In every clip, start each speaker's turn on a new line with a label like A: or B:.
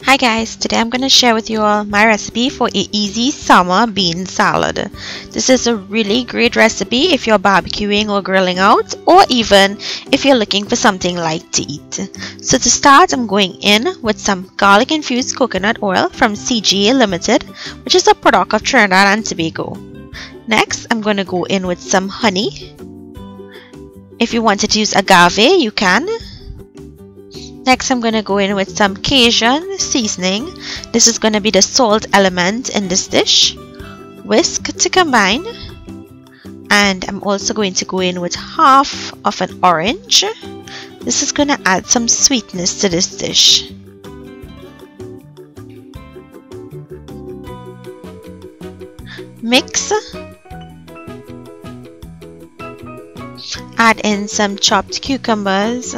A: Hi guys, today I'm going to share with you all my recipe for a easy summer bean salad. This is a really great recipe if you're barbecuing or grilling out, or even if you're looking for something light to eat. So to start, I'm going in with some garlic infused coconut oil from CGA Limited, which is a product of Trinidad and Tobago. Next, I'm going to go in with some honey. If you wanted to use agave, you can. Next, I'm going to go in with some Cajun seasoning. This is going to be the salt element in this dish. Whisk to combine. And I'm also going to go in with half of an orange. This is going to add some sweetness to this dish. Mix. Add in some chopped cucumbers,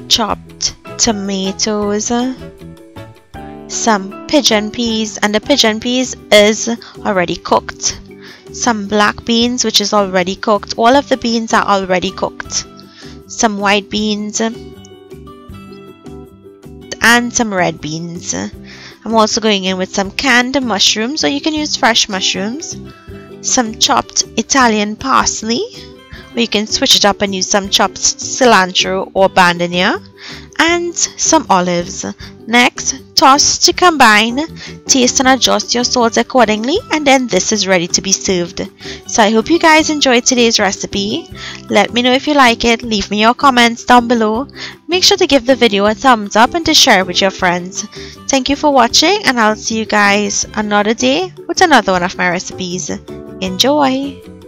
A: chopped tomatoes, some pigeon peas, and the pigeon peas is already cooked, some black beans which is already cooked. All of the beans are already cooked, some white beans and some red beans. I'm also going in with some canned mushrooms, or you can use fresh mushrooms, some chopped Italian parsley, or you can switch it up and use some chopped cilantro or bandania, and some olives. Next, toss to combine, taste and adjust your salt accordingly, and then this is ready to be served. So I hope you guys enjoyed today's recipe. Let me know if you like it, leave me your comments down below. Make sure to give the video a thumbs up and to share it with your friends. Thank you for watching, and I'll see you guys another day with another one of my recipes. Enjoy!